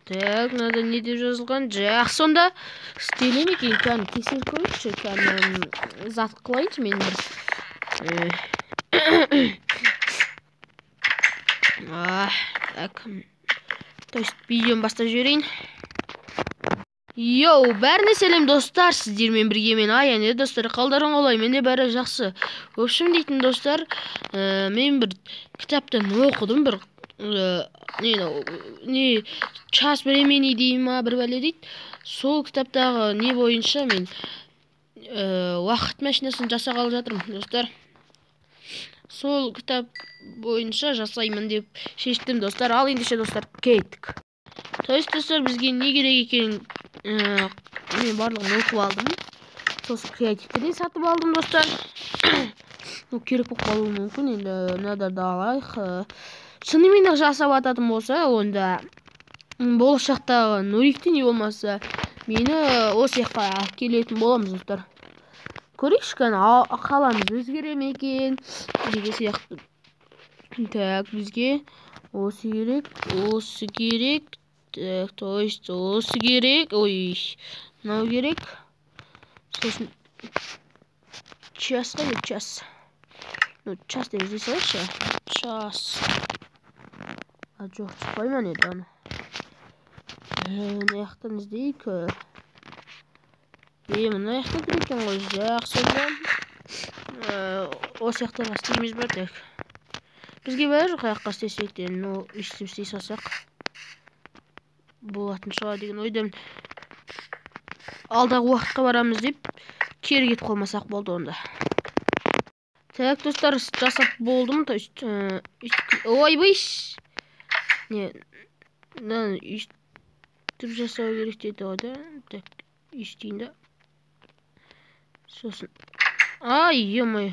Так, надо не деп жазылған. Жақсы, сонда істелем екен. Кәні тексеріп көрейікші. Кәні зат қылайыншы мен бір. Так. То есть видеоны бастап жіберейін. Йоу, бәріне сәлем достар, сіздермен бірге мен Аян. Достар, қалдарың қалай? Менде бәрі жақсы. В общем, дейтін достар, мен бір кітаптан оқыдым, бір час времени дей ма, бір бәле дейді. Сол кітаптағы не бойынша мен уақыт машинасын жасағалы жатырмын, достар. Сол кітап бойынша жасаймын деп шештім, достар. Ал ендеше, достар, кеттік. То есть, достар, бізге не керек екен, мен барлығын оқып алдым. Сосын креативтерден сатып алдым, достар. Керек болып қалуы мүмкін, енді мынада алайық. Шынымен жасап ататын болса, онда болашақтағы Нурикті не болмаса, мені осы жаққа алып келетін боламыз, достар. Көрейікші, қаламыз өзгере ме екен деген сияқты. Так, бізге осы керек. Так, то есть осы керек. Ой, мынау керек. Сосын час қой, час. Ну, час деп іздей салайықшы. Час. Жоқ, шықпай ма не еді? Мына жақтан іздейік. Мына жақта тұр екен ғой. Жақсы болған. Осы жақтан істейміз бар, так. Бізге бәрі жоқ аяққа істесек те, ну, істей салсақ болатын шығар деген ойдамын. Алдағы уақытқа барамыз деп кері кетіп қалмасақ болды онда. Так, достар, жасап болдым. То есть, ой, бейш! Не, үйтіп жасау керек деді ғой да. Так, үйтейін да. Сосын. Ай, ё-моё.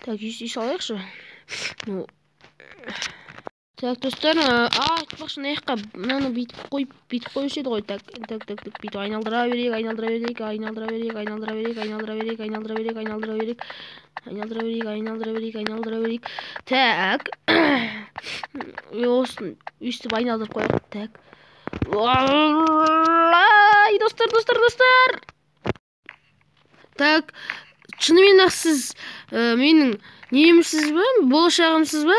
Так, үйтей салайықшы. Ну, так, достар, айтпақшы, аяққа мынаны бүйтіп қойшы еді ғой. Так, бүйтіп айналдыра берейік. Так, осын өстіп айналдырып қойық. Так. Ай, достар. Так, шынымен сіз менің немісіз ба? Болашағымсыз ба?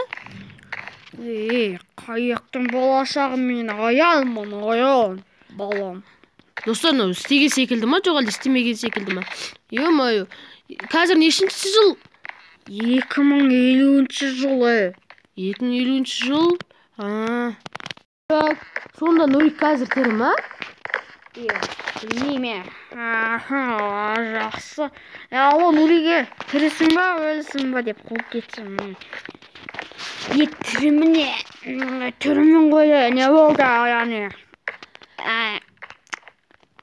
Қаяқтың болашағым, мен Аянмын, Аян, балам. Достар, істеген секілді ма, жоқ әлде істемеген секілді ма? Ё-моё, қазір нешінші жыл? 2050 жылы. 2050 жыл? Так, сонда Нурик қазір тірі ма? Білмейме. Жақсы. Алло, Нуриге, тірісің ба, өлісің ба деп қуып кетсің. Түрімін қойды, не болды, яғни?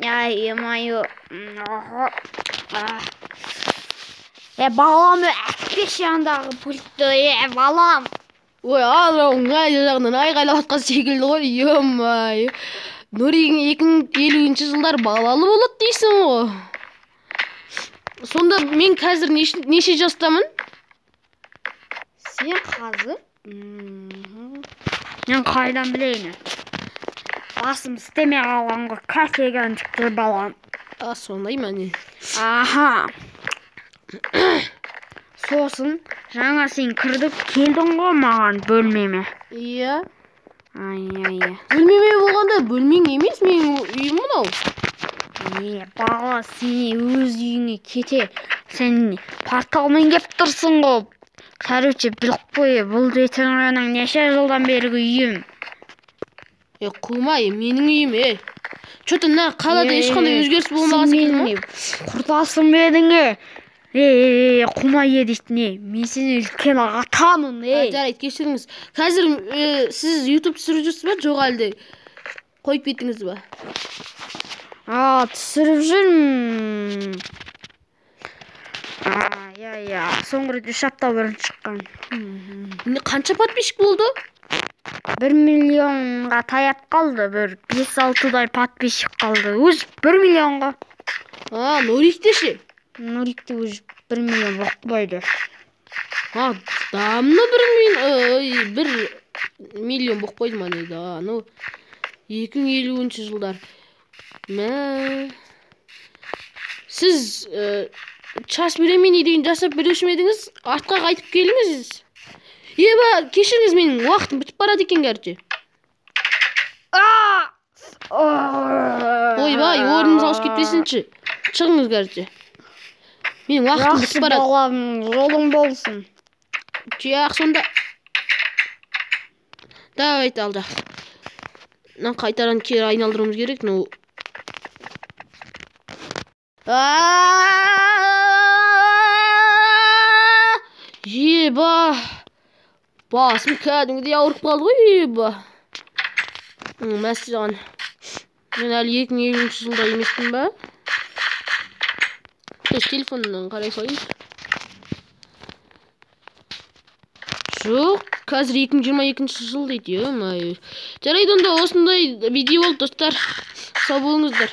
Ай-ай-ай. Балам, әкпеші аңдағы пультті, балам. Ой, аңғай жағынан айғайлап атқан секілді ғой, ё-май. Нуригің 2050 жылдар балалы болады дейсің ғой. Сонда мен қазір неше жастамын? Сен қазір? Мен қайдан білейін? Басым істеме қалғанға кәсеген жүктір балам. Сондай ма не? Аха. Сосын жаңа сен кірдіп келдің ғой маған бөлмеме. Иә. Ай-ай-ай. Бөлмеме болғанда бөлмең емес, менің үйім мынау. Бала, сен өз үйіңе кете. Сен порталмен кеп тұрсың ғой. Короче, біліп қой, бұл ветераның неше жылдан бергі үйім. Қумай, менің үйім, Что-то қалада ешқандай өзгеріс болмаған секілді ма? Құртасың бедіңе. Қумай дейтін, мен сені үлкен атамын, Жарайды, кешіріңіз. Қазір сіз YouTube түсіріп жүрсіз ба, жоқ әлде қойып кеттіңіз ба? Түсіріп жүрмін. Соңғы рет 3 апта бұрын шыққан. Қанша подписчик болды? 1 миллионға таяп қалды, бір 5-6-дай подписчик қалды. Өз 1 миллионға. Нурикте ше? Нурикте өз 1 миллион бақпайды. Дамны 1 миллион бақпайды ма нейді? 2050 жылдар. Сіз час времени деген жасап беруші ме едіңіз? Артқа қайтып келіңіз. Еба, кешіріңіз, менің уақытым бітіп барады екен gerçi. Ойбай, орныңыз ауысып кетпесінші. Шығыңыз gerçi. Менің уақытым бітіп барады. Жақсы балам, жолың болсын. Жақ, сонда. Давайте ал жақсы. Мына қайтадан кері айналдыруымыз керек. Еба. Басым кәдімгідей ауырып қалды ғой, еба. Мәселен, мен әлі 2050 жылда емеспін ба? Телефоннан қарай салайыншы. Жоқ, қазір 2022 жыл дейді. Жарайды, онда осындай видео болды, достар. Сау болыңыздар.